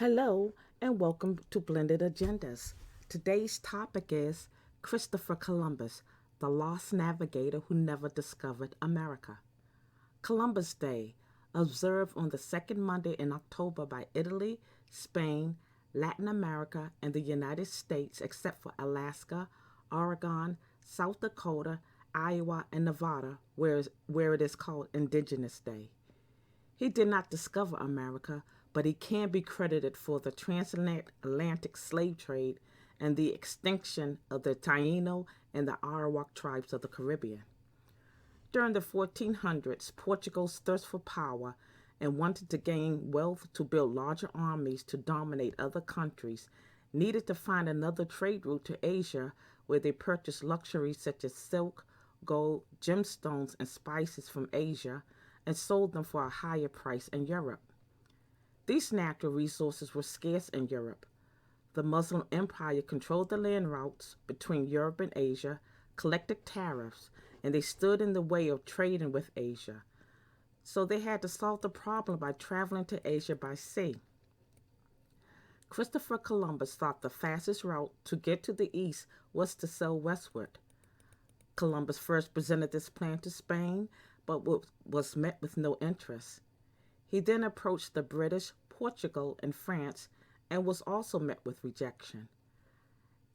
Hello and welcome to Blended Agendas. Today's topic is Christopher Columbus, the lost navigator who never discovered America. Columbus Day, observed on the second Monday in October by Italy, Spain, Latin America, and the United States, except for Alaska, Oregon, South Dakota, Iowa, and Nevada, where it is called Indigenous Day. He did not discover America, but he can be credited for the transatlantic slave trade and the extinction of the Taino and the Arawak tribes of the Caribbean. During the 1400s, Portugal's thirst for power and wanted to gain wealth to build larger armies to dominate other countries needed to find another trade route to Asia where they purchased luxuries such as silk, gold, gemstones, and spices from Asia and sold them for a higher price in Europe. These natural resources were scarce in Europe. The Muslim Empire controlled the land routes between Europe and Asia, collected tariffs, and they stood in the way of trading with Asia. So they had to solve the problem by traveling to Asia by sea. Christopher Columbus thought the fastest route to get to the east was to sail westward. Columbus first presented this plan to Spain, but was met with no interest. He then approached the British, Portugal, and France and was also met with rejection.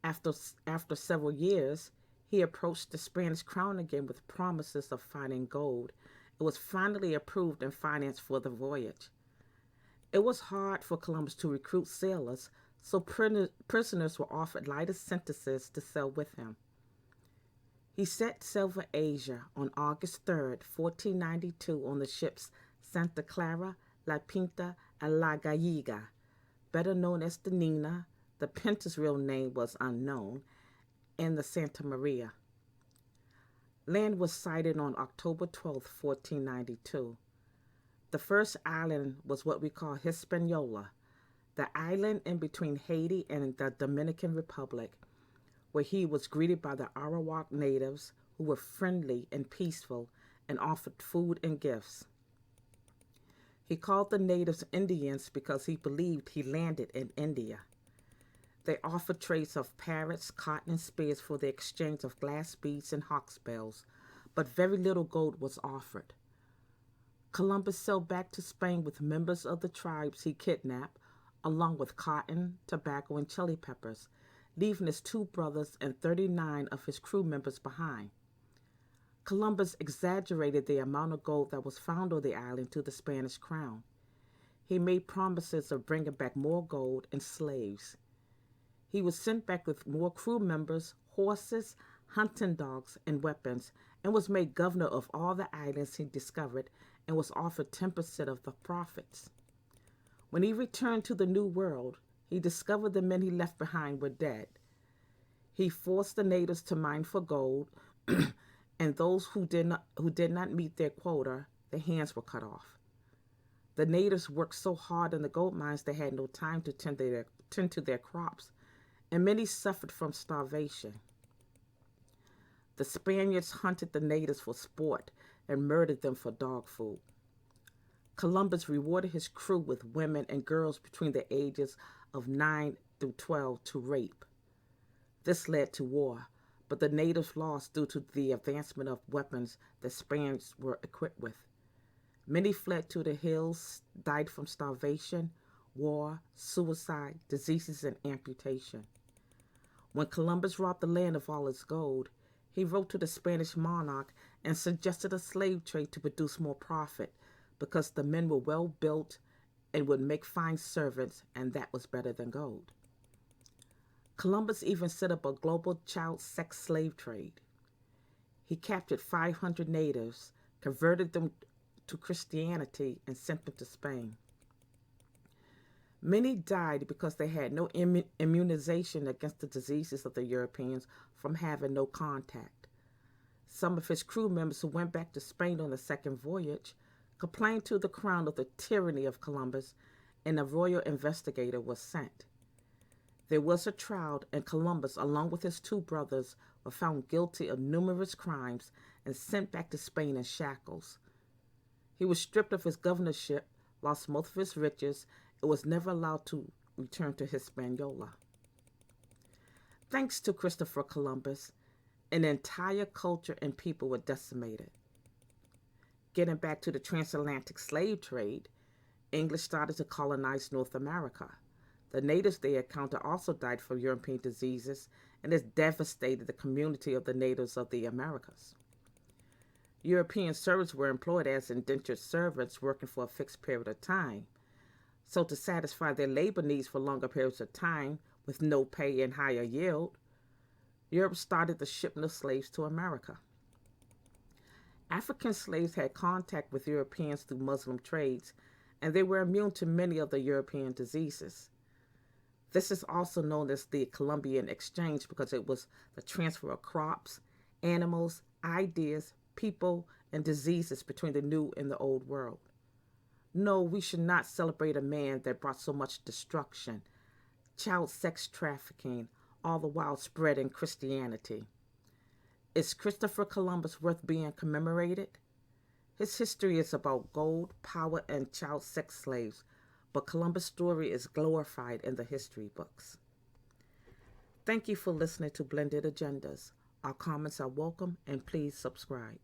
After several years, he approached the Spanish crown again with promises of finding gold. It was finally approved and financed for the voyage. It was hard for Columbus to recruit sailors, so prisoners were offered lighter sentences to sail with him. He set sail for Asia on August 3rd, 1492 on the ships Santa Clara, La Pinta, and La Gallega, better known as the Nina. The Pinta's real name was unknown, and the Santa Maria. Land was sighted on October 12th, 1492. The first island was what we call Hispaniola, the island in between Haiti and the Dominican Republic, where he was greeted by the Arawak natives who were friendly and peaceful and offered food and gifts. He called the natives Indians because he believed he landed in India. They offered trades of parrots, cotton, and spears for the exchange of glass beads and hawksbills, but very little gold was offered. Columbus sailed back to Spain with members of the tribes he kidnapped, along with cotton, tobacco, and chili peppers, leaving his two brothers and 39 of his crew members behind. Columbus exaggerated the amount of gold that was found on the island to the Spanish crown. He made promises of bringing back more gold and slaves. He was sent back with more crew members, horses, hunting dogs, and weapons, and was made governor of all the islands he discovered and was offered 10% of the profits. When he returned to the New World, he discovered the men he left behind were dead. He forced the natives to mine for gold, and those who did not meet their quota, their hands were cut off. The natives worked so hard in the gold mines they had no time to tend to their crops, and many suffered from starvation. The Spaniards hunted the natives for sport and murdered them for dog food. Columbus rewarded his crew with women and girls between the ages of 9 through 12 to rape. This led to war, but the natives lost due to the advancement of weapons the Spaniards were equipped with. Many fled to the hills, died from starvation, war, suicide, diseases, and amputation. When Columbus robbed the land of all its gold, he wrote to the Spanish monarch and suggested a slave trade to produce more profit because the men were well built and would make fine servants, and that was better than gold. Columbus even set up a global child sex slave trade. He captured 500 natives, converted them to Christianity, and sent them to Spain. Many died because they had no immunization against the diseases of the Europeans from having no contact. Some of his crew members who went back to Spain on the second voyage complained to the crown of the tyranny of Columbus, and a royal investigator was sent. There was a trial, and Columbus, along with his two brothers, were found guilty of numerous crimes and sent back to Spain in shackles. He was stripped of his governorship, lost most of his riches, It was never allowed to return to Hispaniola. Thanks to Christopher Columbus, an entire culture and people were decimated. Getting back to the transatlantic slave trade, English started to colonize North America. The natives they encountered also died from European diseases, and this devastated the community of the natives of the Americas. European servants were employed as indentured servants working for a fixed period of time. So, to satisfy their labor needs for longer periods of time with no pay and higher yield, Europe started the shipment of slaves to America. African slaves had contact with Europeans through Muslim trades, and they were immune to many of the European diseases. This is also known as the Columbian exchange because it was the transfer of crops, animals, ideas, people, and diseases between the new and the old world. No, we should not celebrate a man that brought so much destruction, child sex trafficking, all the while spreading Christianity. Is Christopher Columbus worth being commemorated? His history is about gold, power, and child sex slaves, but Columbus' story is glorified in the history books. Thank you for listening to Blended Agendas. Our comments are welcome, and please subscribe.